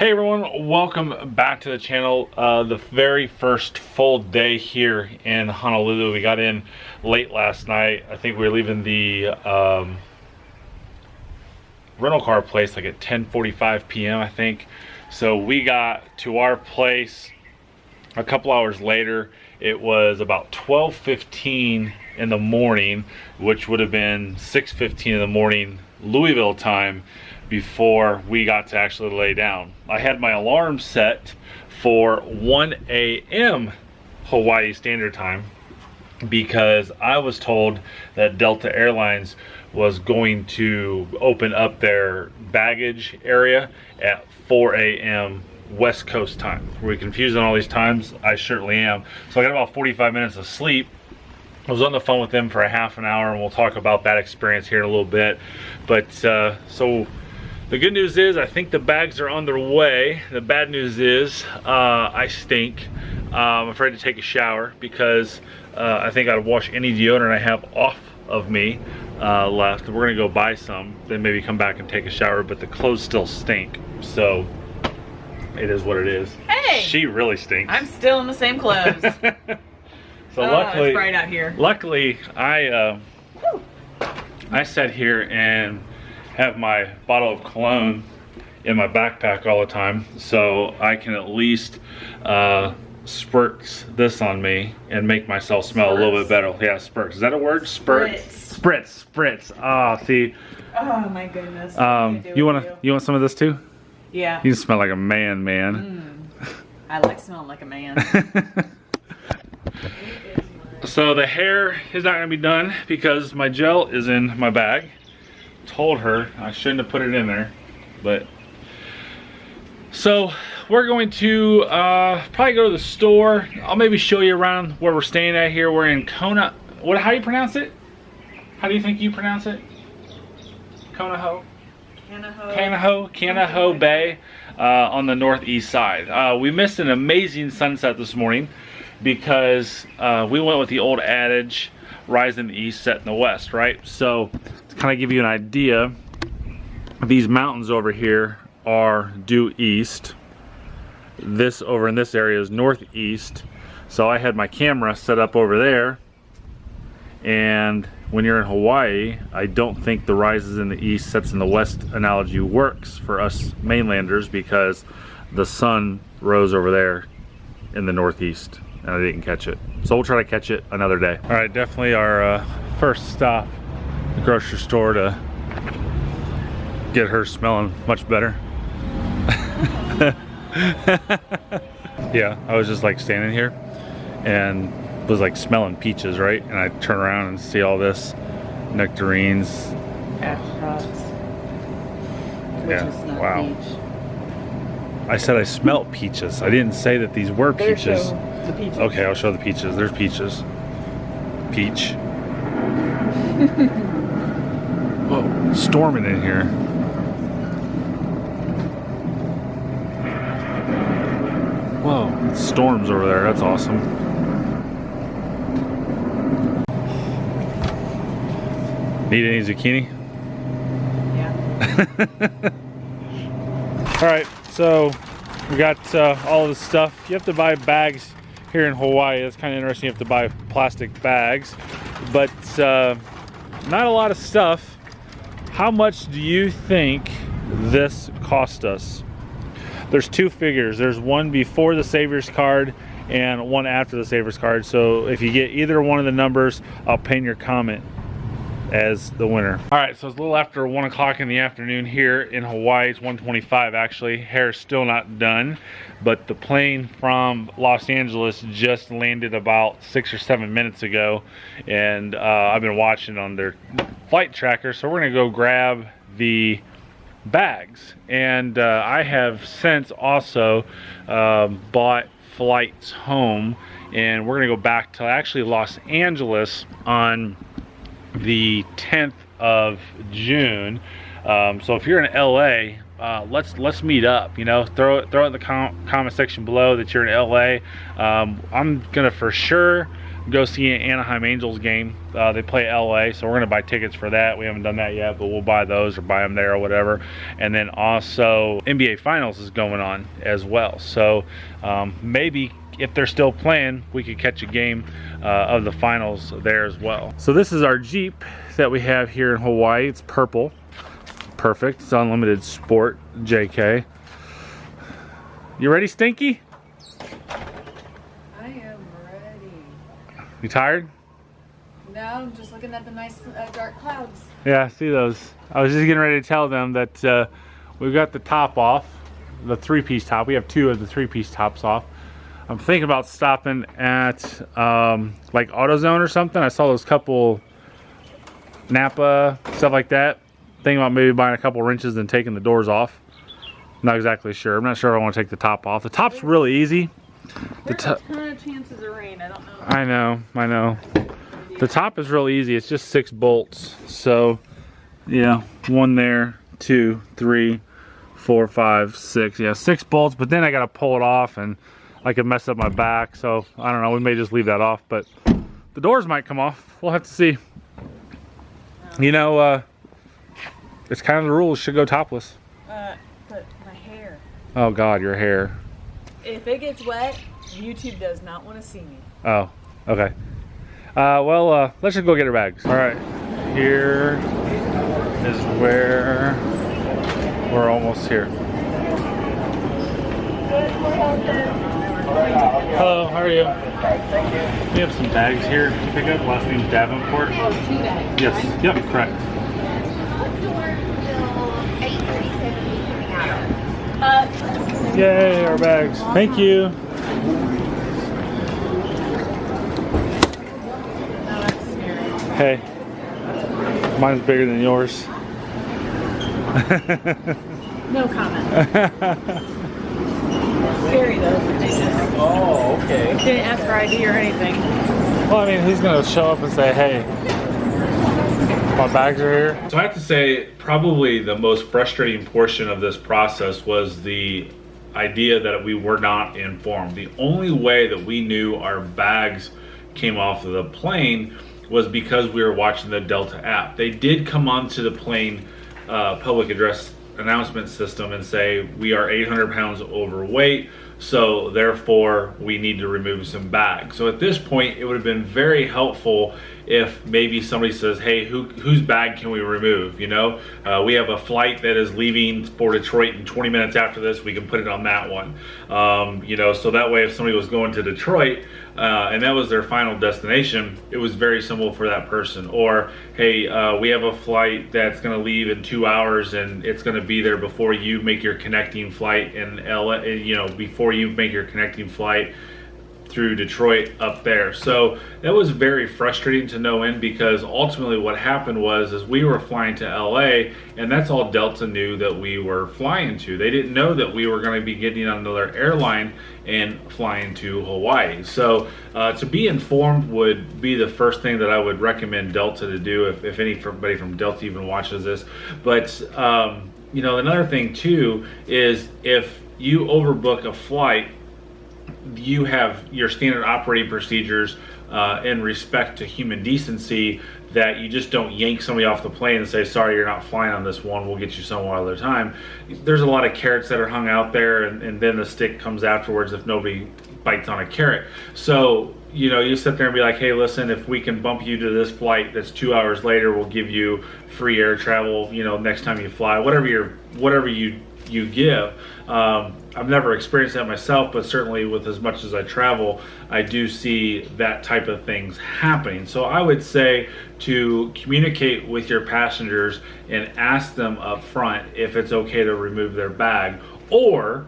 Hey everyone, welcome back to the channel. The very first full day here in Honolulu. We got in late last night. I think we were leaving the rental car place like at 10:45 p.m. I think. So we got to our place a couple hours later. It was about 12:15 in the morning, which would have been 6:15 in the morning Louisville time, before we got to actually lay down. I had my alarm set for 1 a.m. Hawaii Standard Time because I was told that Delta Airlines was going to open up their baggage area at 4 a.m. West Coast time. Were we confused on all these times? I certainly am. So I got about 45 minutes of sleep. I was on the phone with them for a half an hour, and we'll talk about that experience here in a little bit. But so the good news is I think the bags are on their way. The bad news is I stink. I'm afraid to take a shower because I think I'd wash any deodorant I have off of me left. We're gonna go buy some, then maybe come back and take a shower, but the clothes still stink. So it is what it is. Hey! She really stinks. I'm still in the same clothes. So luckily, it's bright out here. Luckily, I sat here and have my bottle of cologne in my backpack all the time, so I can at least spritz this on me and make myself smell a little bit better. Yeah, spritz. Is that a word? Spritz. Ah, see. Oh my goodness. You want some of this too? Yeah. You smell like a man. I like smelling like a man. So the hair is not gonna be done because my gel is in my bag. Told her I shouldn't have put it in there, but so we're going to probably go to the store. I'll maybe show you around where we're staying at here. We're in Kona. How do you pronounce it? How do you think you pronounce it? Kanaho? Kanaho Bay on the northeast side. We missed an amazing sunset this morning because we went with the old adage, rise in the east, set in the west, right? So to kind of give you an idea, these mountains over here are due east. This over in this area is northeast. So I had my camera set up over there, and when you're in Hawaii, I don't think the rises in the east, sets in the west analogy works for us mainlanders because the sun rose over there in the northeast and I didn't catch it. So we'll try to catch it another day. All right, definitely our first stop, the grocery store, to get her smelling much better. Yeah, I was just like standing here and was like smelling peaches, right? And I turn around and see all this nectarines. Apricots. Yeah, wow. Peach. I said I smelled peaches. I didn't say that these were peaches. The peaches. Okay, I'll show the peaches. There's peaches. Peach. Whoa, storming in here. Whoa, it storms over there. That's awesome. Need any zucchini? Yeah. All right, so we got all of the stuff. You have to buy bags here in Hawaii. That's kind of interesting. You have to buy plastic bags, but not a lot of stuff. How much do you think this cost us? There's two figures. There's one before the Savior's card and one after the Savior's card. So if you get either one of the numbers, I'll pin your comment as the winner. All right, so it's a little after 1 o'clock in the afternoon here in Hawaii. It's 1:25 actually. Hair's still not done, but the plane from Los Angeles just landed about 6 or 7 minutes ago, and I've been watching on their flight tracker. So we're gonna go grab the bags, and I have since also bought flights home, and we're gonna go back to actually Los Angeles on the 10th of June. So if you're in LA, let's meet up. You know, throw it in the comment section below that you're in LA. I'm gonna for sure go see an Anaheim Angels game. They play LA, so we're gonna buy tickets for that. We haven't done that yet, but we'll buy those or buy them there or whatever. And then also NBA Finals is going on as well. So maybe if they're still playing, we could catch a game of the finals there as well. So this is our Jeep that we have here in Hawaii. It's purple. Perfect. It's unlimited sport, JK. You ready, Stinky? I am ready. You tired? No, I'm just looking at the nice dark clouds. Yeah, I see those. I was just getting ready to tell them that we've got the top off, the three-piece top. We have two of the three-piece tops off. I'm thinking about stopping at like AutoZone or something. I saw those couple Napa, stuff like that. Thinking about maybe buying a couple wrenches and taking the doors off. Not exactly sure. I'm not sure if I want to take the top off. The top's really easy. There's a ton of chances of rain. I don't know. I know. The top is real easy. It's just 6 bolts. So, yeah, 1 there, 2, 3, 4, 5, 6. Yeah, 6 bolts. But then I got to pull it off, and I could mess up my back. So I don't know. We may just leave that off. But the doors might come off. We'll have to see. You know, it's kind of the rules. Should go topless. But my hair. Oh God, your hair. If it gets wet, YouTube does not want to see me. Oh, okay. Well, let's just go get our bags. All right, here is where we're almost here. Hello, how are you? We have some bags here to pick up. Last name's Davenport. Oh, 2 bags. Yes, Right? yep, correct. Yay, our bags. Thank you. No, that's scary. Hey, mine's bigger than yours. No comment. Scary though. They just okay. didn't ask for ID or anything. Well, I mean, who's gonna show up and say, hey, my bags are here? So I have to say, probably the most frustrating portion of this process was the idea that we were not informed. The only way that we knew our bags came off of the plane was because we were watching the Delta app. They did come onto the plane public address announcement system and say, we are 800 pounds overweight, so therefore we need to remove some bags. So at this point, it would have been very helpful if maybe somebody says, hey, whose bag can we remove? You know, we have a flight that is leaving for Detroit in 20 minutes after this, we can put it on that one. You know, so that way if somebody was going to Detroit and that was their final destination, it was very simple for that person. Or, hey, we have a flight that's gonna leave in 2 hours and it's gonna be there before you make your connecting flight in LA, you know, before you make your connecting flight through Detroit up there. So that was very frustrating to no end, because ultimately what happened was is we were flying to LA, and that's all Delta knew that we were flying to. They didn't know that we were going to be getting on another airline and flying to Hawaii. So to be informed would be the first thing that I would recommend Delta to do, if anybody from Delta even watches this. But you know, another thing too is if you overbook a flight, you have your standard operating procedures in respect to human decency, that you just don't yank somebody off the plane and say, sorry, you're not flying on this one, we'll get you some other time. There's a lot of carrots that are hung out there, and then the stick comes afterwards if nobody bites on a carrot. So, you know, you sit there and be like, hey, listen, if we can bump you to this flight that's 2 hours later, we'll give you free air travel, you know, next time you fly, whatever you give. I've never experienced that myself, but certainly with as much as I travel, I do see that type of things happening. So I would say to communicate with your passengers and ask them up front if it's okay to remove their bag, or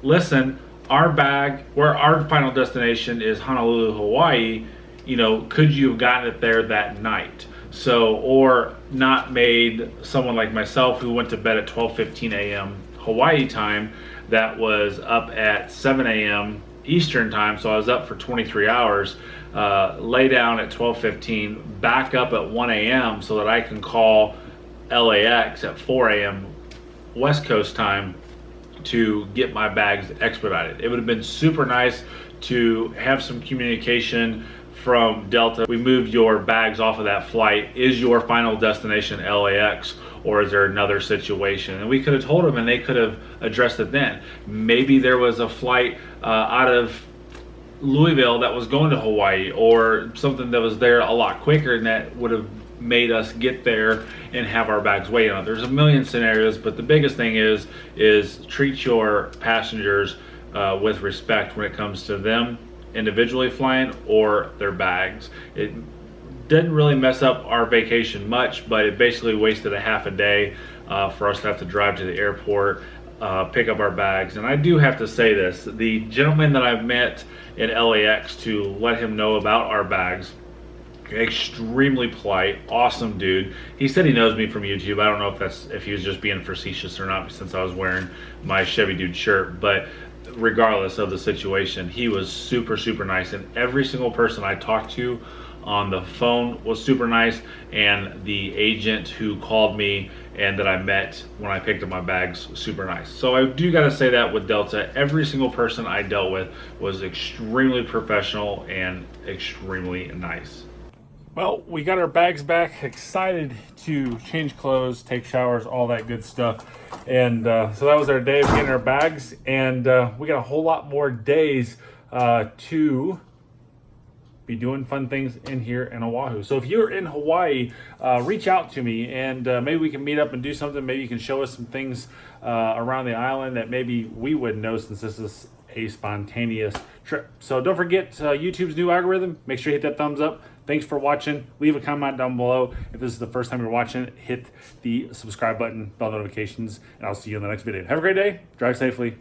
listen, our bag, where our final destination is Honolulu, Hawaii, you know, could you have gotten it there that night? So, or not made someone like myself who went to bed at 12:15 a.m. Hawaii time, that was up at 7 a.m. Eastern time, so I was up for 23 hours, lay down at 12:15, back up at 1 a.m. so that I can call LAX at 4 a.m. West Coast time to get my bags expedited. It would have been super nice to have some communication from Delta. We moved your bags off of that flight. Is your final destination LAX, or is there another situation? And we could have told them, and they could have addressed it then. Maybe there was a flight out of Louisville that was going to Hawaii, or something that was there a lot quicker, and that would have made us get there and have our bags wait on it. There's a million scenarios, but the biggest thing is treat your passengers with respect when it comes to them individually flying or their bags. It didn't really mess up our vacation much, but it basically wasted a half a day for us to have to drive to the airport, pick up our bags. And I do have to say this, the gentleman that I've met in LAX to let him know about our bags, extremely polite, awesome dude. He said he knows me from YouTube. I don't know if he was just being facetious or not, since I was wearing my Chevy Dude shirt, but regardless of the situation, he was super nice, and every single person I talked to on the phone was super nice, and the agent who called me and that I met when I picked up my bags, super nice. So I do gotta say that with Delta, every single person I dealt with was extremely professional and extremely nice. Well, we got our bags back, excited to change clothes, take showers, all that good stuff. And so that was our day of getting our bags. And we got a whole lot more days to be doing fun things in here in Oahu. So if you're in Hawaii, reach out to me, and maybe we can meet up and do something. Maybe you can show us some things around the island that maybe we wouldn't know, since this is a spontaneous trip. So don't forget YouTube's new algorithm. Make sure you hit that thumbs up. Thanks for watching. Leave a comment down below. If this is the first time you're watching, hit the subscribe button, bell notifications, and I'll see you in the next video. Have a great day. Drive safely.